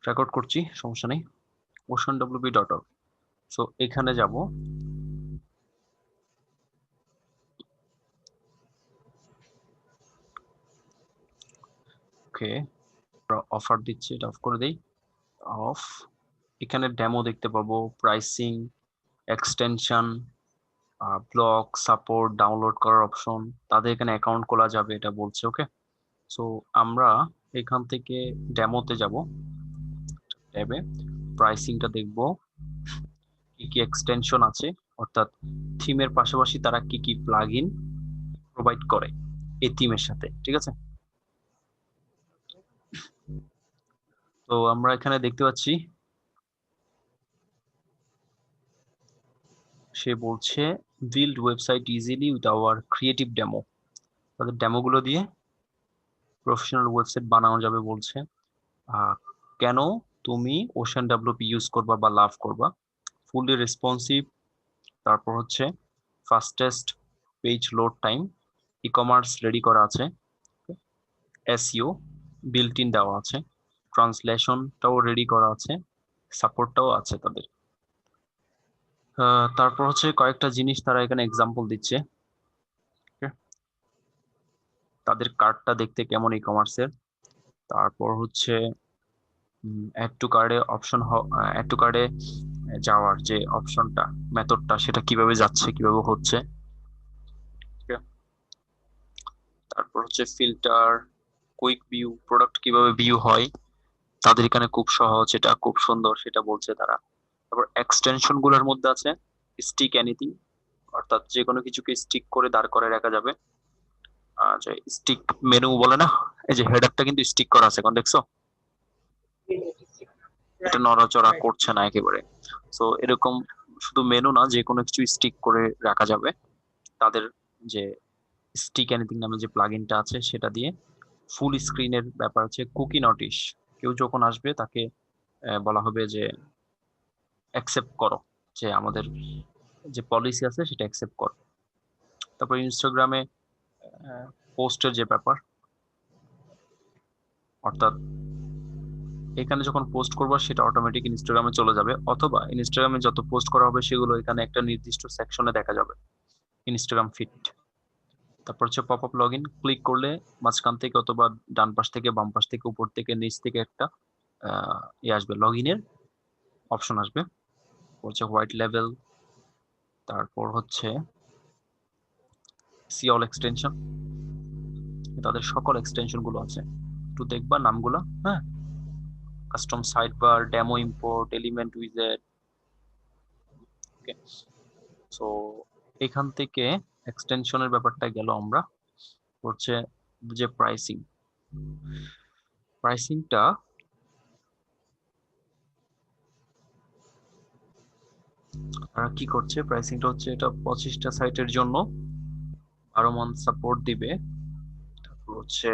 Record করছি, সমস্যা নেই। oceanwp.org। সো এখানে যাব। ওকে, অফার দিচ্ছে, এটা অফ করে দেই। অফ। এখানে ডেমো দেখতে পাবো, pricing, extension, block, support, download করার অপশন। তাদের এখানে অ্যাকাউন্ট খোলা যাবে এটা বলছে। ওকে, সো আমরা এখান থেকে ডেমোতে যাব। ট্যাবে প্রাইসিংটা দেখব, কি কি এক্সটেনশন আছে, অর্থাৎ থিমের পাশাপাশি তারা কি কি প্লাগইন প্রোভাইড করে এই থিমের সাথে। ঠিক আছে, তো আমরা এখানে দেখতে পাচ্ছি সে বলছে build website easily with our creative demo. তাদের ডেমো গুলো দিয়ে প্রফেশনাল ওয়েবসাইট বানানো যাবে বলছে। কেন তুমি ওশান ডাব্লিউপি ইউজ করবা বা লাভ করবা? ফুললি রেসপন্সিভ, তারপর হচ্ছে fastest page load time, e commerce ready করা আছে, এসইও বিল্ট ইন দেওয়া আছে, ট্রান্সলেশনটাও রেডি করা আছে, সাপোর্টটাও আছে তাদের। তারপর হচ্ছে কয়েকটা জিনিস তারা এখানে এক্সাম্পল দিচ্ছে। Okay? তাদের কার্ডটা দেখতে কেমন ই কমার্সের। তারপর হচ্ছে অ্যাড টু কার্ডে অপশন, অ্যাড টু কার্ডে যাওয়ার যে অপশনটা, মেথডটা, সেটা কিভাবে যাচ্ছে, কিভাবে হচ্ছে। Okay? তারপর হচ্ছে ফিল্টার, কুইক ভিউ, প্রোডাক্ট কিভাবে ভিউ হয় তাদের এখানে খুব সহজ, এটা খুব সুন্দর সেটা বলছে তারা। তারপর এক্সটেনশন গুলোর মধ্যে আছে স্টিক এনিথিং, অর্থাৎ যে কোনো কিছুকে স্টিক করে দাঁড় করে রাখা যাবে। যে স্টিক মেনু বলে না, এই যে হেডারটা কিন্তু স্টিক করা আছে, কোন দেখছো? এটা নড়াচড়া করছে না একেবারে। সো এরকম শুধু মেনু না, যে কোনো কিছু স্টিক করে রাখা যাবে। তাদের যে স্টিক এনিথিং নামে যে প্লাগইনটা আছে সেটা দিয়ে ফুল স্ক্রিনের ব্যাপার আছে। কুকি নোটিশ, কেউ যখন আসবে তাকে বলা হবে যে অ্যাকসেপ্ট করো, যে আমাদের যে পলিসি আছে সেটা অ্যাকসেপ্ট করো। তারপর ইনস্টাগ্রামে পোস্টের যে ব্যাপার, অর্থাৎ এখানে যখন পোস্ট করবো সেটা অটোমেটিক ইনস্টাগ্রামে চলে যাবে, অথবা ইনস্টাগ্রামে যত পোস্ট করা হবে সেগুলো এখানে একটা নির্দিষ্ট সেকশনে দেখা যাবে, ইনস্টাগ্রাম ফিড। তারপর হচ্ছে pop up log in, click করলে মাঝখান থেকে অথবা ডান পাশ থেকে, বাম পাশ থেকে, উপর থেকে, নিচ থেকে একটা আসবে, লগ ইনের অপশন আসবে। হচ্ছে হোয়াইট লেভেল, তারপর হচ্ছে সি অল এক্সটেনশন, তাদের সকল এক্সটেনশন গুলো আছে, একটু দেখবা নামগুলো। হ্যাঁ, custom side bar, demo import, element উইজেট। ওকে, সো এখান থেকে এক্সটেনশনের ব্যাপারটা গেল। আমরা হচ্ছে যে প্রাইসিংটা তারা কি করছে, প্রাইসিংটা হচ্ছে এটা 25টা সাইটের জন্য 12 মান্থ সাপোর্ট দিবে। তারপর হচ্ছে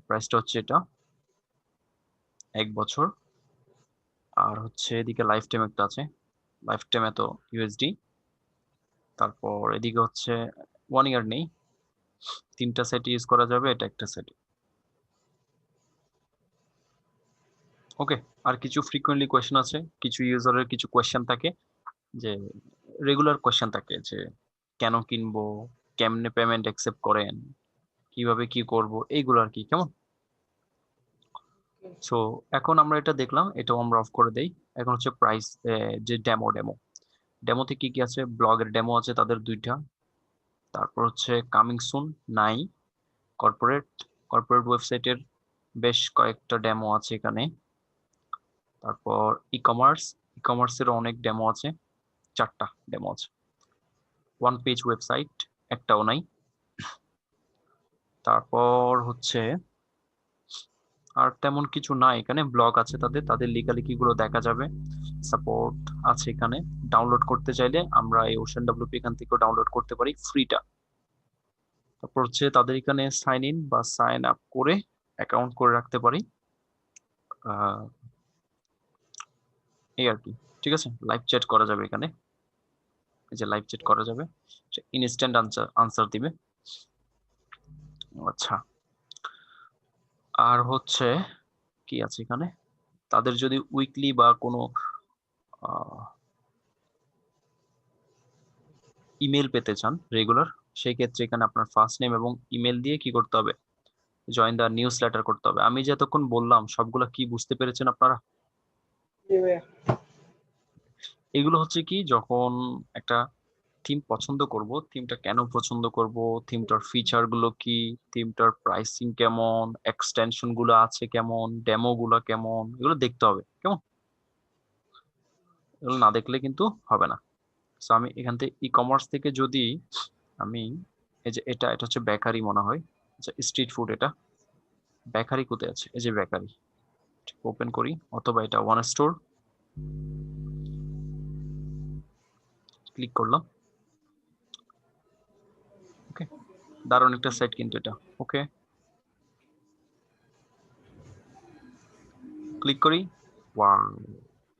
প্রাইসটা হচ্ছে এটা 1 বছর। আর হচ্ছে এদিকে লাইফ টাইম একটা আছে, লাইফ টাইম এত ইউএসডি। তারপর এদিকে হচ্ছে 1 ইয়ার নেই, 3টা সেট ইউজ করা যাবে, এটা একটা সেট। ওকে, আর কিছু ফ্রিকোয়েন্টলি কোয়েশ্চেন আছে, কিছু ইউজারের কিছু কোয়েশ্চেন থাকে, যে রেগুলার কোয়েশ্চেন থাকে, যে কেন কিনবো, কেমনে পেমেন্ট অ্যাকসেপ্ট করেন, কিভাবে কি করব, এইগুলো আর কি। কেমন? সো এখন আমরা এটা দেখলাম, এটাও আমরা অফ করে দেই। এখন হচ্ছে প্রাইস, যে ডেমোতে কি কি আছে, ব্লগের ডেমো আছে তাদের 2টা। তারপর হচ্ছে কামিং সুন নাই, কর্পোরেট কর্পোরেট ওয়েবসাইটের বেশ কয়েকটা ডেমো আছে এখানে। তারপর ই কমার্সের অনেক ডেমো আছে, 4টা ডেমো আছে। ওয়ান পেজ ওয়েবসাইট একটাও নাই। তারপর হচ্ছে আর তেমন কিছু নাই এখানে। ব্লগ আছে তাদের, লেখালেখি গুলো দেখা যাবে, সাপোর্ট আছে এখানে। ডাউনলোড করতে চাইলে আমরা এই ওশান ডাব্লিউপি এখান থেকেও ডাউনলোড করতে পারি ফ্রিটা। তারপর হচ্ছে তাদের এখানে সাইন ইন বা সাইন আপ করে অ্যাকাউন্ট করে রাখতে পারি। আহ, এই আর কি। ঠিক আছে, লাইভ চ্যাট করা যাবে এখানে, এই যে লাইভ চ্যাট করা যাবে, ইনস্ট্যান্ট আনসার আনসার দিবে। আচ্ছা, আর হচ্ছে কি আছে এখানে, তাদের যদি উইকলি বা কোনো ইমেল পেতে চান রেগুলার, সেই ক্ষেত্রে এখানে আপনার ফার্স্ট নেম এবং ইমেল দিয়ে কি করতে হবে, জয়েন দা নিউজ লেটার করতে হবে। আমি যে এতক্ষণ বললাম সবগুলা কি বুঝতে পেরেছেন আপনারা? জি ভাইয়া। এগুলো হচ্ছে কি, যখন একটা থিম পছন্দ করব, থিমটা কেন পছন্দ করব, থিমটার ফিচার গুলো কি, থিমটার প্রাইসিং কেমন, এক্সটেনশন গুলো আছে কেমন, ডেমো গুলো কেমন, এগুলো দেখতে হবে কেমন। এগুলো না দেখলে কিন্তু হবে না। তো আমি এখান থেকে ই কমার্স থেকে যদি আমি, এই যে এটা এটা হচ্ছে বেকারি মনে হয়, আচ্ছা স্ট্রিট ফুড, এটা বেকারি কোথায় আছে, এই যে বেকারি, ওপেন করি, অথবা এটা ওয়ান স্টোর, ক্লিক করলাম। ওকে, দারুণ একটা সাইট কিন্তু এটা। ওকে, ক্লিক করি, ওয়াও,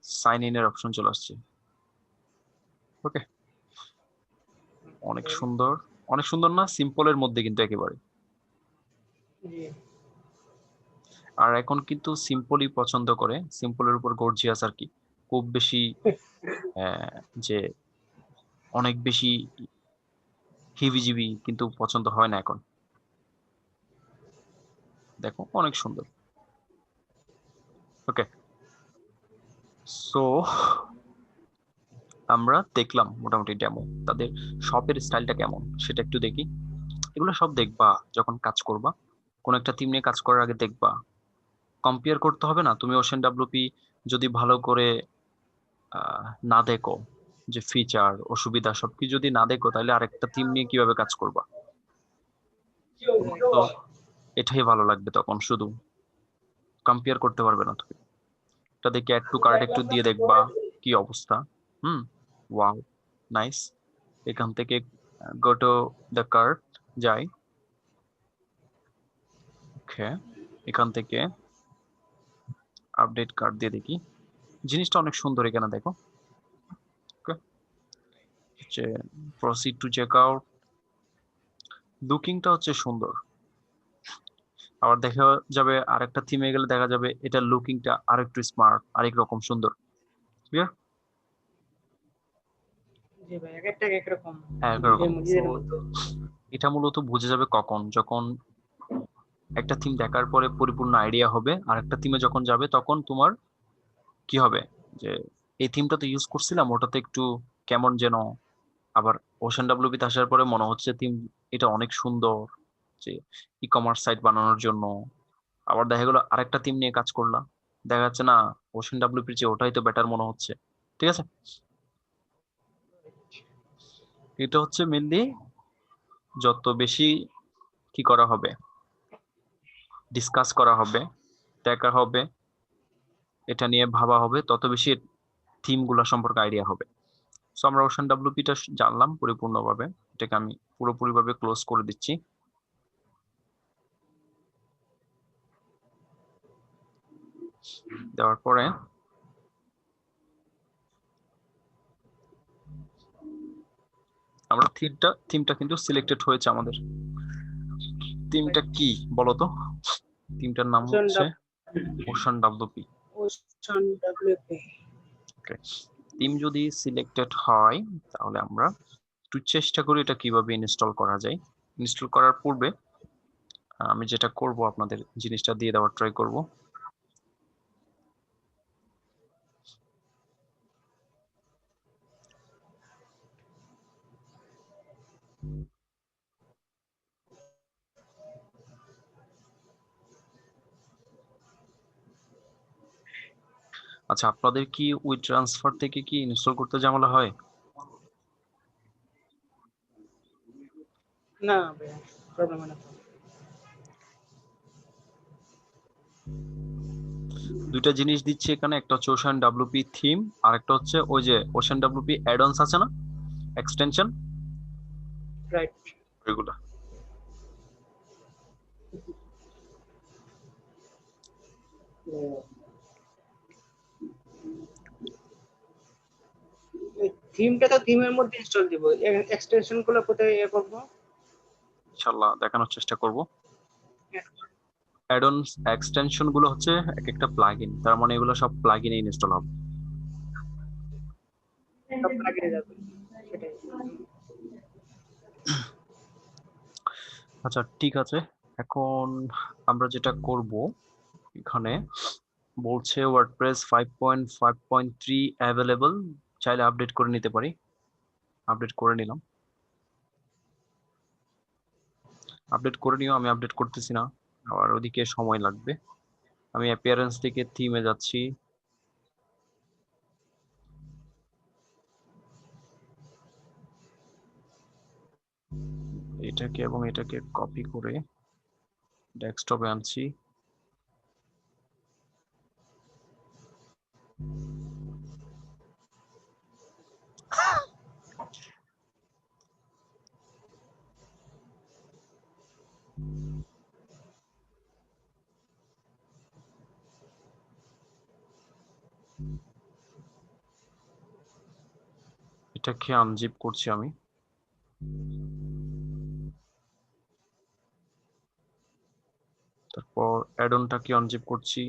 সাইন ইন এর অপশন চলে আসছে। ওকে, অনেক সুন্দর, অনেক সুন্দর না, সিম্পলের মধ্যে কিন্তু একেবারে। জি আর এখন কিন্তু সিম্পলই পছন্দ করে, সিম্পলের উপর গর্জিয়াস আর কি, খুব বেশি যে অনেক বেশি হিবিজিবি কিন্তু পছন্দ হয় না এখন। দেখো অনেক সুন্দর। ওকে, সো আমরা দেখলাম মোটামুটি ডেমো, তাদের শপের স্টাইলটা কেমন সেটা একটু দেখি। এগুলো সব দেখবা যখন কাজ করবা, কোন একটা থিম নিয়ে কাজ করার আগে দেখবা, কম্পেয়ার করতে হবে না। তুমি ওশেন ডাব্লিউপি যদি ভালো করে না দেখো, যে ফিচার অসুবিধা সবকিছু যদি না দেখো, তাহলে আরেকটা থিম নিয়ে কিভাবে কাজ করবা? তোমার তো এটাই ভালো লাগবে তখন, শুধু কম্পেয়ার করতে পারবে না তুমি। এটা দেখে অ্যাড টু কার্ট একটু দিয়ে দেখবা কি অবস্থা। হুম, ওয়াও, নাইস। এখান থেকে গো টু দ্য কার্ট যাই। ওকে, এখান থেকে আপডেট কার্ড দিয়ে দেখি, জিনিসটা অনেক সুন্দর এখানে দেখো। ওকে, হচ্ছে প্রসিড টু চেক আউট, লুকিংটা হচ্ছে সুন্দর। আবার দেখা যাবে আরেকটা থিমে গেলে দেখা যাবে এটা লুকিংটা আরেকটু স্মার্ট, আরেক রকম সুন্দর। ক্লিয়ার? জি ভাই, এক একটা এক রকম, হ্যাঁ, নিজের একরকম। তো নিজের মতো। এটা মূলত বোঝা যাবে কখন, যখন একটা থিম দেখার পরে পরিপূর্ণ আইডিয়া হবে, আর একটা থিমে যখন যাবে তখন তোমার কি হবে, যে এই থিমটা তো ইউজ করছিলাম, ওটাতে একটু কেমন যেন, আবার ওশান ডাব্লিউবিতে আসার পরে মনে হচ্ছে থিম এটা অনেক সুন্দর, যে ই কমার্স সাইট বানানোর জন্য। আবার দেখা গেলো আরেকটা থিম নিয়ে কাজ করলাম, দেখা যাচ্ছে না ওশান ডাব্লিউপির চেয়ে ওটাই তো বেটার মনে হচ্ছে। ঠিক আছে, এটা হচ্ছে মেনলি যত বেশি কি করা হবে, ডিসকাস করা হবে, দেখা হবে, এটা নিয়ে ভাবা হবে, তত বেশি থিম গুলা সম্পর্কে আইডিয়া হবে। সো আমরা ওশান ডাব্লিউপিটা জানলাম পরিপূর্ণভাবে, এটাকে আমি পুরোপুরিভাবে ক্লোজ করে দিচ্ছি। দেওয়ার পরে আমরা থিমটা কিন্তু সিলেক্টেড হয়েছে আমাদের। থিমটা কি বলতো? থিমটার নাম ওশান হচ্ছে ওশান ডাব্লিউপি। ডাব্লিউপি। ওকে, থিম যদি সিলেক্টেড হয় তাহলে আমরা একটু চেষ্টা করি এটা কিভাবে ইনস্টল করা যায়। ইনস্টল করার পূর্বে আমি যেটা করব, আপনাদের জিনিসটা দিয়ে দেওয়ার ট্রাই করব। আচ্ছা, আপনাদের কি উই ট্রান্সফার থেকে কি ইনস্টল করতে ঝামেলা হয়? না ভাইয়া, প্রবলেম হয় না। দুইটা জিনিস দিচ্ছি এখানে, একটা হচ্ছে ওশান ডাব্লিউপি থিম, আর একটা হচ্ছে ওই যে ওশান ডাব্লিউপি অ্যাড-অনস আছে না, এক্সটেনশন, রাইট। ওইগুলা। থিমটা তো থিমের মধ্যে ইনস্টল দিব, এক্সটেনশন গুলো কোথায় করবো? ইনশাআল্লাহ দেখানোর চেষ্টা করব। অ্যাডনস এক্সটেনশন গুলো হচ্ছে এক একটা প্লাগইন, তার মানে এগুলো সব প্লাগইনে ইনস্টল হবে। সব লাগিয়ে যাবে সেটাই। আচ্ছা ঠিক আছে, এখন আমরা যেটা করব এখানে বলছে ওয়ার্ডপ্রেস 5.5.3 অ্যাভেলেবল, চাইলে আপডেট করে নিতে পারি। আপডেট করে নিলাম, আপডেট করে নিও। আমি আপডেট করতেছি না, আবার ওদিকে সময় লাগবে। আমি অ্যাপিয়ারেন্স থেকে থিমে যাচ্ছি। এটাকে এবং এটাকে কপি করে ডেস্কটপে আনছি। এটাকে আনজিপ করছি আমি। তারপর অ্যাডনটাকে আনজিপ করছি।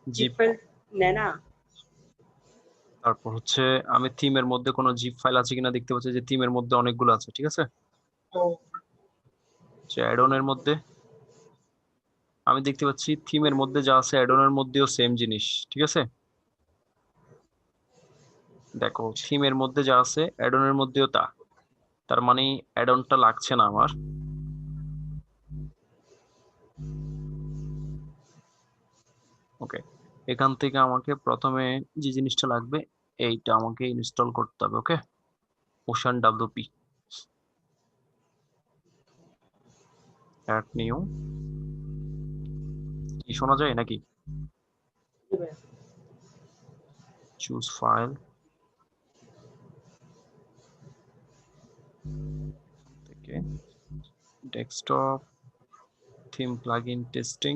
জিপ জিপ, ফাইল নেয় না। তারপর হচ্ছে আমি থিমের মধ্যে কোনো জিপ ফাইল আছে কিনা দেখতে পাচ্ছি, যে থিমের মধ্যে অনেকগুলো আছে, ঠিক আছে। ও যে অ্যাডনের মধ্যে আমি দেখতে পাচ্ছি থিমের মধ্যে যা আছে অ্যাডনের মধ্যেও সেম জিনিস, ঠিক আছে। দেখো থিমের মধ্যে যা আছে অ্যাডনের মধ্যেও তা, তার মানে অ্যাডনটা লাগছে না আমার। ওকে, এখান থেকে আমাকে প্রথমে যে জিনিসটা লাগবে এইটা আমাকে ইনস্টল করতে হবে। ওকে, ওশান ডাব্লিউপি, অ্যাড নিউ। কি শোনা যায় নাকি? চুজ ফাইল থেকে ডেস্কটপ, থিম প্লাগইন টেস্টিং,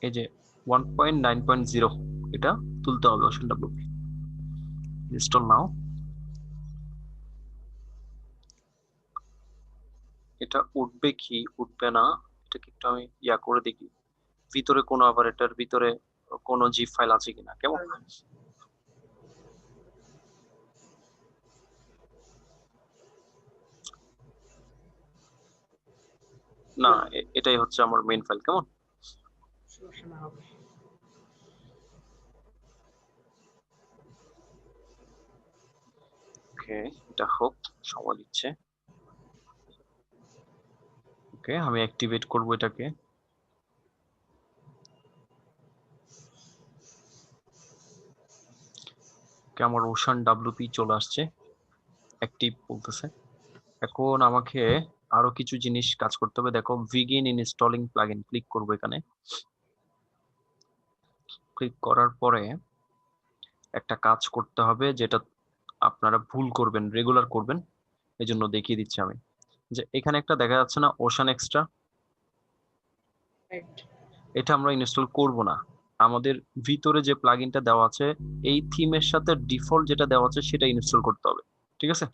এই যে 1.9.0 এটা তুলতে হবে ওশান ডাব্লিউপি। ইনস্টল নাও। এটা উঠবে কি উঠবে না এটাকে একটু আমি ইয়া করে দেখি, ভিতরে কোনো আবার এটার ভিতরে কোনো জিপ ফাইল আছে কিনা, কেমন। না, না এটাই হচ্ছে আমার মেইন ফাইল, কেমন। সমস্যা না হবে। ওকে, এটা হোক, সময় দিচ্ছে। ওকে, আমি অ্যাক্টিভেট করব এটাকে। ওকে, আমার ওশান ডাব্লিউপি চলে আসছে, অ্যাক্টিভ বলতেছে। এখন আমাকে আরো কিছু জিনিস কাজ করতে হবে। দেখো বিগিন ইনস্টলিং প্লাগইন, ক্লিক করব এখানে। ক্লিক করার পরে একটা কাজ করতে হবে যেটা আপনারা ভুল করবেন, রেগুলার করবেন, এই জন্য দেখিয়ে দিচ্ছি আমি। যে এখানে একটা দেখা যাচ্ছে না ওশান এক্সট্রা, রাইট। এটা আমরা ইনস্টল করব না। আমাদের ভিতরে যে প্লাগইনটা দেওয়া আছে এই থিমের সাথে ডিফল্ট যেটা দেওয়া আছে সেটা ইনস্টল করতে হবে, ঠিক আছে।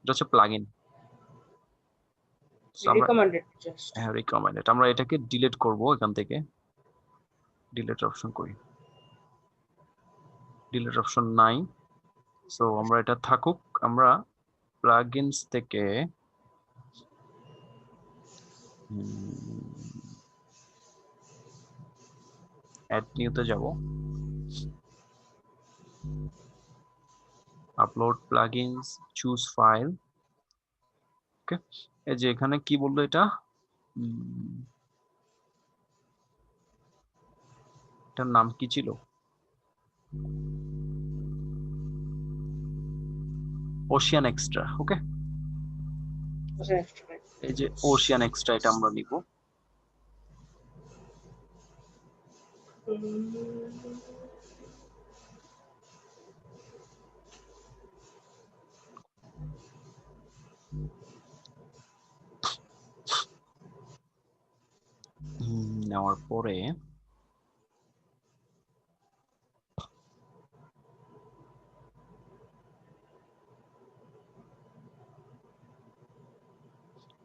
এটা হচ্ছে প্লাগইন। আমরা রিকমেন্ডেড জাস্ট। হ্যাঁ রিকমেন্ডেড, আমরা এটাকে ডিলিট করব এখান থেকে। ডিলিট অপশন করি, ডিলিট অপশন নাই, সো আমরা এটা থাকুক। আমরা প্লাগইনস থেকে অ্যাড নিউতে যাব, আপলোড প্লাগইনস, চুজ ফাইল। ওকে, এই যে এখানে কি বললো এটা, এটার নাম কি ছিল, ওশিয়ান এক্সট্রা। ওকে, এই যে ওশিয়ান এক্সট্রা এটা আমরা নিব। নেওয়ার পরে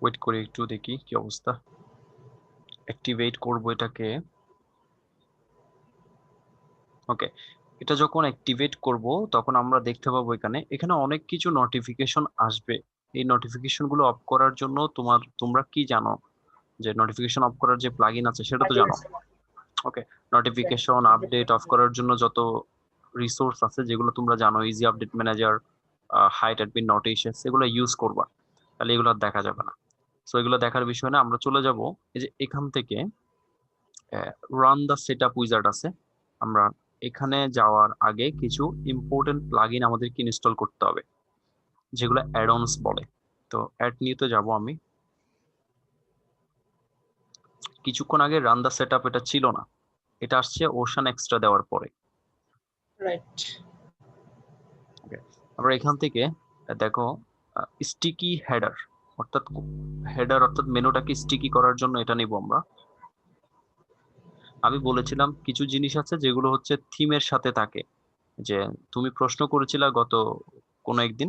ওয়েট করে একটু দেখি কি অবস্থা। অ্যাক্টিভেট করব এটাকে। ওকে, এটা যখন অ্যাক্টিভেট করব তখন আমরা দেখতে পাবো এখানে এখানে অনেক কিছু নোটিফিকেশন আসবে। এই নোটিফিকেশন গুলো অফ করার জন্য তোমরা কি জানো যে নোটিফিকেশন অফ করার যে প্লাগইন আছে সেটা তো প্লাগইন জানো। আছে না? ওকে, নোটিফিকেশন আপডেট অফ করার জন্য যত রিসোর্স আছে যেগুলো তোমরা জানো, easy update manager, hide admin notices, এগুলো ইউজ করবা, তাহলে এগুলো আর দেখা যাবে না। সো এগুলো দেখার বিষয় না, আমরা চলে যাব এই যে এখান থেকে রান দ্য সেটআপ উইজার্ড আছে। আমরা এখানে যাওয়ার আগে কিছু ইম্পর্টেন্ট প্লাগইন আমাদেরকে ইনস্টল করতে হবে যেগুলো অ্যাড-অনস বলে। তো অ্যাড নিয়ে তো যাবো আমি। কিছুক্ষণ আগে রান দ্য সেটআপ এটা ছিল না, এটা আসছে ওশান এক্সট্রা দেওয়ার পরে। রাইট। ওকে, আমরা এখান থেকে দেখো স্টিকি হেডার, অর্থাৎ হেডার অর্থাৎ মেনুটাকে স্টিকি করার জন্য এটা নিব আমরা। আমি বলেছিলাম কিছু জিনিস আছে যেগুলো হচ্ছে থিমের সাথে থাকে, যে তুমি প্রশ্ন করেছিলা গত কোনো একদিন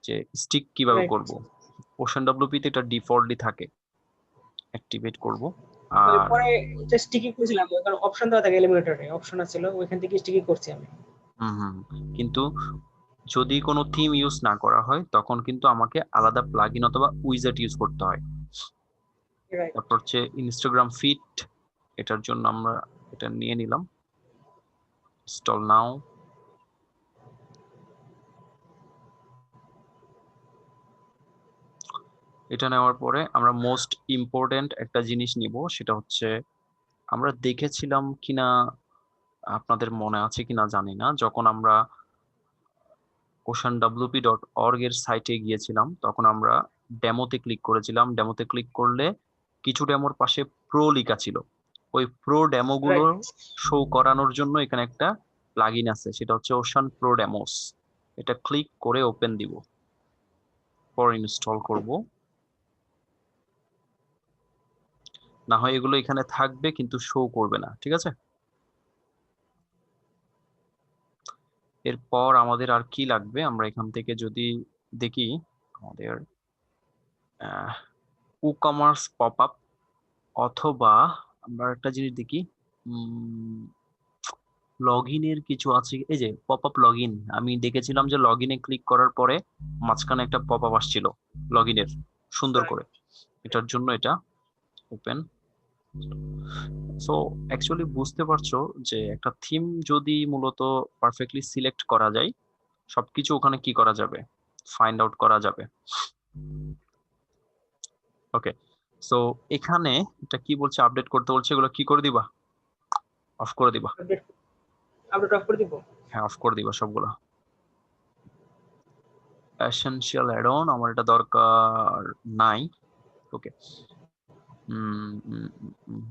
যে স্টিক কিভাবে রাইট। করব। ওশান ডব্লিউপি তে এটা ডিফল্টলি থাকে। অ্যাক্টিভেট করব ওই আর পরে যে স্টিকি করেছিলাম ওখানে অপশন দেওয়া থাকে, এলিমিনেটরে অপশন ছিল, ওইখান থেকে স্টিকি করছি আমি। হুম হুম কিন্তু যদি কোনো থিম ইউজ না করা হয় তখন কিন্তু আমাকে আলাদা প্লাগইন অথবা উইজেট ইউজ করতে হয়। রাইট। তারপর হচ্ছে ইনস্টাগ্রাম ফিড, এটার জন্য আমরা এটা নিয়ে নিলাম, ইনস্টল নাও। এটা নেওয়ার পরে আমরা মোস্ট ইম্পর্টেন্ট একটা জিনিস নিব, সেটা হচ্ছে আমরা দেখেছিলাম কিনা আপনাদের মনে আছে কিনা জানি না, যখন আমরা oceanwp.org এর সাইটে গিয়েছিলাম তখন আমরা ডেমোতে ক্লিক করেছিলাম। ডেমোতে ক্লিক করলে কিছু ডেমোর পাশে প্রো লেখা ছিল, ওই প্রো ডেমো গুলো রাইট। শো করানোর জন্য এখানে একটা প্লাগইন আছে, সেটা হচ্ছে ওশান প্রো ডেমোস। এটা ক্লিক করে ওপেন দিব, পর ইনস্টল করব। না হয় এগুলো এখানে থাকবে কিন্তু শো করবে না, ঠিক আছে। এরপর আমাদের আর কি লাগবে, আমরা এখান থেকে যদি দেখি আমাদের ই-কমার্স পপ আপ, অথবা আমরা একটা জিনিস দেখি লগ ইনের কিছু আছে, এই যে পপ আপ লগ ইন। আমি দেখেছিলাম যে লগ ইনে ক্লিক করার পরে মাঝখানে একটা পপ আপ আসছিল লগ ইনের, সুন্দর করে। এটার জন্য এটা ওপেন। সো অ্যাকচুয়ালি বুঝতে পারছো যে একটা থিম যদি মূলত পারফেক্টলি সিলেক্ট করা যায় সবকিছু ওখানে কি করা যাবে, ফাইন্ড আউট করা যাবে। ওকে, সো এখানে এটা কি বলছে, আপডেট করতে বলছে, এগুলো কি করে দিবা, অফ করে দিবা। আপডেট আপডেট অফ করে দিব। হ্যাঁ, অফ করে দিবা সবগুলা। এসেনশিয়াল অ্যাড অন আমার এটা দরকার নাই। ওকে,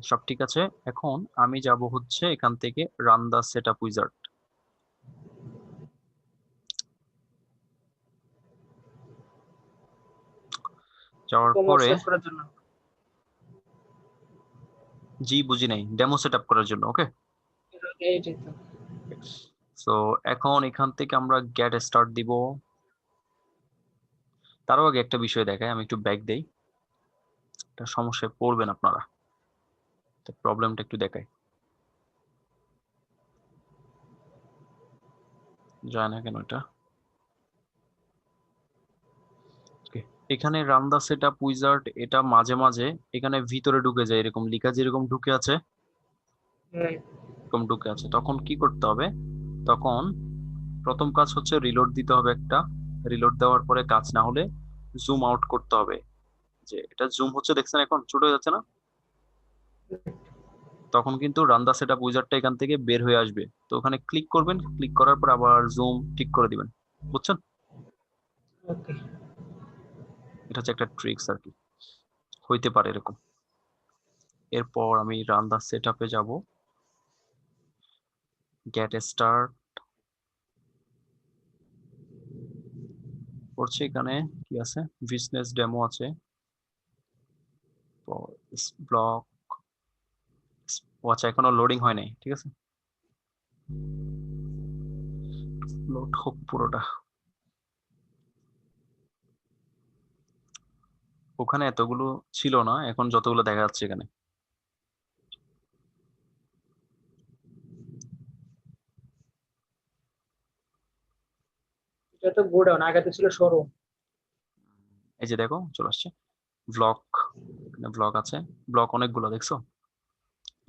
সব ঠিক আছে। এখন আমি যাব হচ্ছে এখান থেকে রান দা সেটআপ উইজার্ড। যাওয়ার কমার্স পরে সেট করার জন্য। জি বুঝি নাই, ডেমো সেটআপ করার জন্য। ওকে, এইটাই তো। সো এখন এখান থেকে আমরা গেট স্টার্ট দিব। তারও আগে একটা বিষয় দেখায়, আমি একটু ব্যাক দেই, একটা সমস্যায় পড়বেন আপনারা, প্রবলেমটা একটু দেখাই। যায় না কেন এটা। Okay, এখানে রান দা সেটআপ উইজার্ড, এটা মাঝে মাঝে এখানে ভিতরে ঢুকে যায়, এরকম লেখা যেরকম ঢুকে আছে রাইট। এরকম ঢুকে আছে, তখন কি করতে হবে, তখন প্রথম কাজ হচ্ছে রিলোড দিতে হবে একটা। রিলোড দেওয়ার পরে কাজ না হলে জুম আউট করতে হবে, যে এটা জুম হচ্ছে দেখছেন এখন ছোট হয়ে যাচ্ছে না, তখন কিন্তু রান দা সেটআপ উইজার্ডটা এখান থেকে বের হয়ে আসবে। তো ওখানে ক্লিক করবেন, ক্লিক করার পর আবার জুম ঠিক করে দিবেন, বুঝছেন। ওকে। এটা হচ্ছে একটা ট্রিক্স আর কি, হইতে পারে এরকম। এরপর আমি রান দা সেটআপে যাব, গেট স্টার্ট করছে। এখানে কি আছে, বিজনেস ডেমো আছে, ব্লক। ও আচ্ছা, এখনো লোডিং হয় নাই, ঠিক আছে, লোড হোক পুরোটা। ওখানে এতগুলো ছিল না, এখন যতগুলো দেখা যাচ্ছে এখানে। এটা তো গোডাউন, আগে তো ছিল শোরুম। এই যে দেখো চলে আসছে ব্লক, এখানে ব্লক আছে, ব্লক অনেকগুলো দেখছো,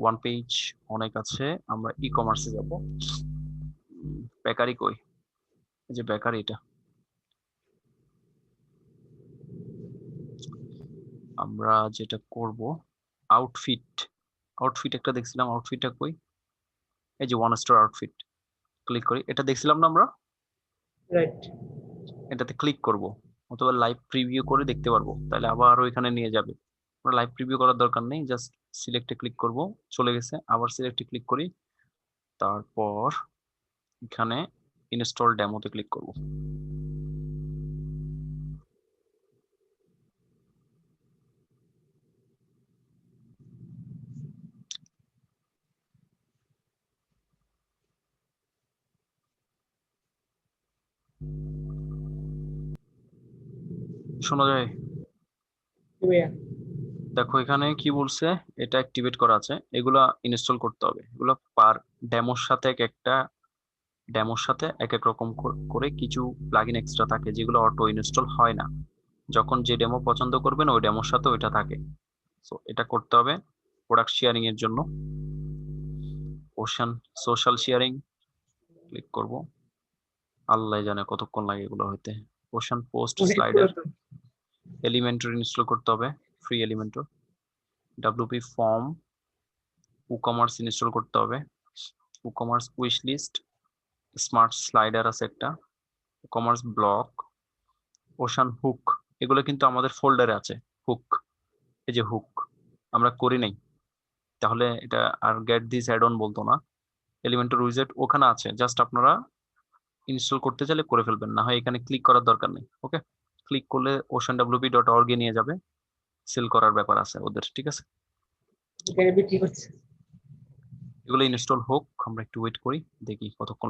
ওয়ান পেজ অনেক আছে। আমরা ই কমার্সে যাবো। বেকারি কই? এই যে বেকারি, এটা আমরা যেটা করব আউটফিট, আউটফিট একটা দেখছিলাম, আউটফিটটা কই? এই যে ওয়ান স্টার আউটফিট, ক্লিক করি, এটা দেখছিলাম না আমরা, রাইট। এটাতে ক্লিক করব অথবা লাইভ প্রিভিউ করে দেখতে পারবো, তাহলে আবার ওইখানে নিয়ে যাবে। আমরা লাইভ প্রিভিউ করার দরকার নেই, জাস্ট সিলেক্টে ক্লিক করব, চলে গেছে, আবার সিলেক্টে ক্লিক করি, তারপর এখানে ইনস্টল ডেমোতে ক্লিক করব। শোনা যায়? ভাইয়া, দেখো এখানে কি বলছে, এটা অ্যাক্টিভেট করা আছে, এগুলা ইনস্টল করতে হবে। এগুলো পার ডেমোর সাথে এক এক রকম করে কিছু প্লাগইন এক্সট্রা থাকে, যেগুলো অটো ইনস্টল হয় না। যখন যে ডেমো পছন্দ করবেন ওই ডেমোর সাথে ওইটা থাকে। সো এটা করতে হবে প্রোডাক্ট শেয়ারিং এর জন্য। ওশান সোশ্যাল শেয়ারিং ক্লিক করব, আল্লাহ জানে কতক্ষণ লাগে এগুলো হইতে। ওশান পোস্ট অনেক স্লাইডার, পুরাতন। এলিমেন্টর ইনস্টল করতে হবে, free Elementor. WP form, WooCommerce install করতে হবে, WooCommerce wish list, smart slider আছে একটা, উকমার্স ব্লক, ওশান হুক, এগুলো কিন্তু আমাদের ফোল্ডারে আছে। হুক, এই যে হুক আমরা করি নাই, তাহলে এটা আর গেট দিস অ্যাড অন বলতো না। এলিমেন্টর উইজেট ওখানে আছে, জাস্ট আপনারা ইনস্টল করতে চাইলে করে ফেলবেন, না হয় এখানে ক্লিক করার দরকার নেই। ওকে, ক্লিক করলে oceanwp.org এ নিয়ে যাবে, সেল করার ব্যাপার আছে ওদের, ঠিক আছে। এখানে বিক্রি করছে। এগুলো ইনস্টল হোক, আমরা একটু ওয়েট করি, দেখি কতক্ষণ